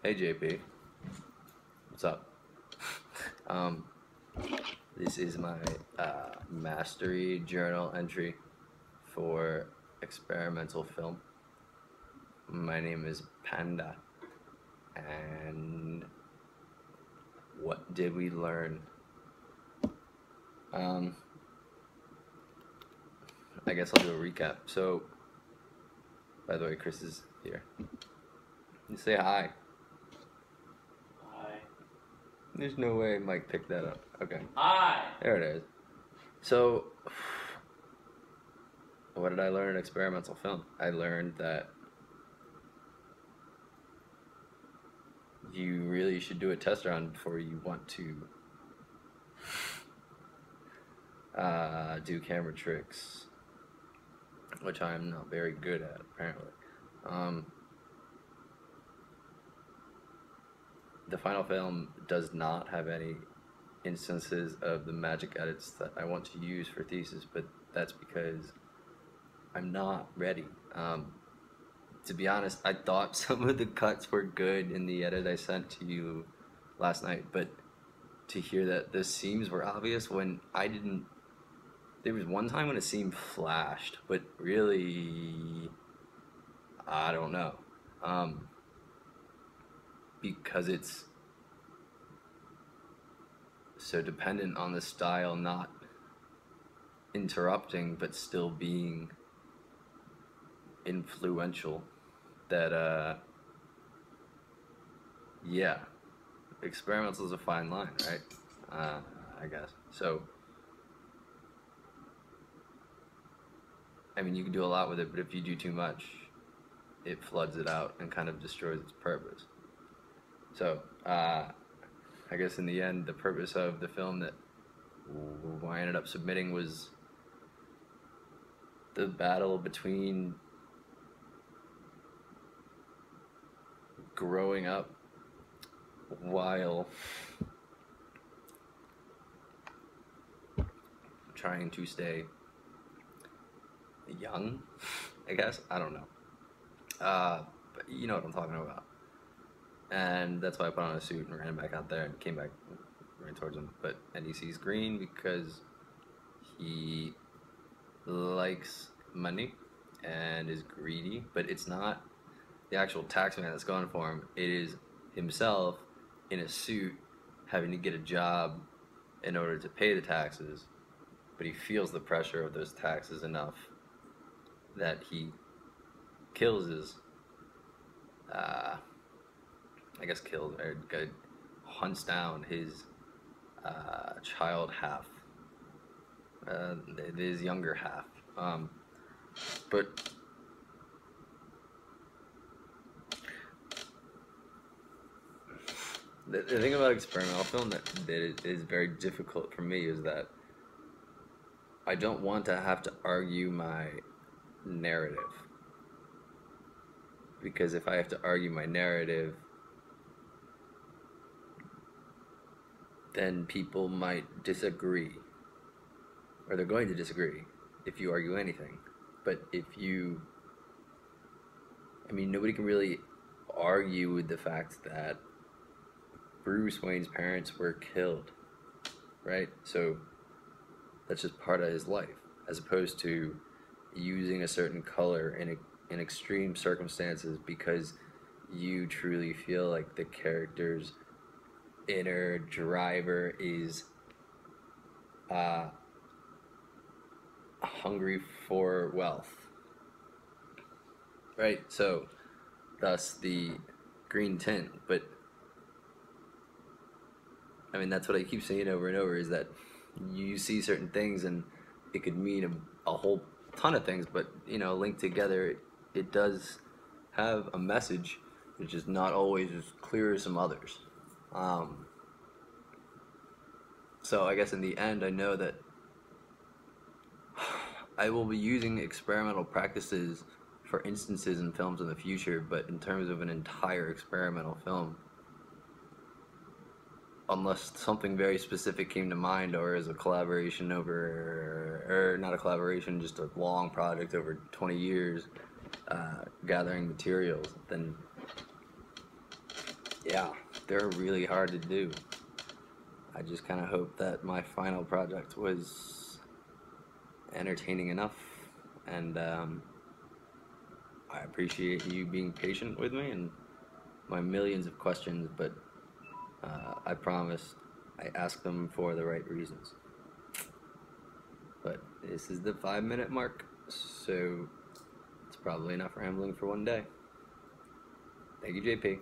Hey JP, what's up? Um, this is my mastery journal entry for experimental film. My name is Panda, and what did we learn? Um, I guess I'll do a recap. So, by the way, Chris is here. You say hi. Hi. There's no way Mike picked that up. Okay. Hi. There it is. So, what did I learn in experimental film? I learned that you really should do a test run before you want to do camera tricks, which I'm not very good at, apparently. The final film does not have any instances of the magic edits that I want to use for thesis, but that's because I'm not ready. To be honest, I thought some of the cuts were good in the edit I sent to you last night, but to hear that the seams were obvious when I didn't. There was one time when a seam flashed, but really, I don't know. Because it's so dependent on the style not interrupting but still being influential that yeah, experimental is a fine line, right? I guess so. I mean, you can do a lot with it, but if you do too much, it floods it out and kind of destroys its purpose. So I guess in the end, the purpose of the film that I ended up submitting was the battle between growing up while trying to stay young, I guess. I don't know. But you know what I'm talking about. And that's why I put on a suit and ran back out there and came back right towards him. And he sees green because he likes money and is greedy, but it's not the actual tax man that's going for him. It is himself in a suit having to get a job in order to pay the taxes, but he feels the pressure of those taxes enough that he kills his I guess kills or hunts down his child half, his younger half. But the thing about experimental film that is very difficult for me is that I don't want to have to argue my narrative. Because if I have to argue my narrative, then people might disagree. Or they're going to disagree if you argue anything. But if you... I mean, nobody can really argue with the fact that Bruce Wayne's parents were killed, right? So that's just part of his life, as opposed to using a certain color in extreme circumstances because you truly feel like the character's inner driver is hungry for wealth, right? So thus the green tint. But I mean, that's what I keep saying over and over, is that you see certain things and it could mean a whole ton of things, but you know, linked together, it does have a message, which is not always as clear as some others. So I guess in the end, I know that I will be using experimental practices for instances in films in the future, but in terms of an entire experimental film, unless something very specific came to mind, or as a collaboration over, or not a collaboration, just a long project over 20 years, gathering materials, then Yeah, they're really hard to do. I just kind of hope that my final project was entertaining enough, and I appreciate you being patient with me and my millions of questions, but I promise I ask them for the right reasons. But this is the 5 minute mark, so it's probably enough rambling for one day. Thank you, JP.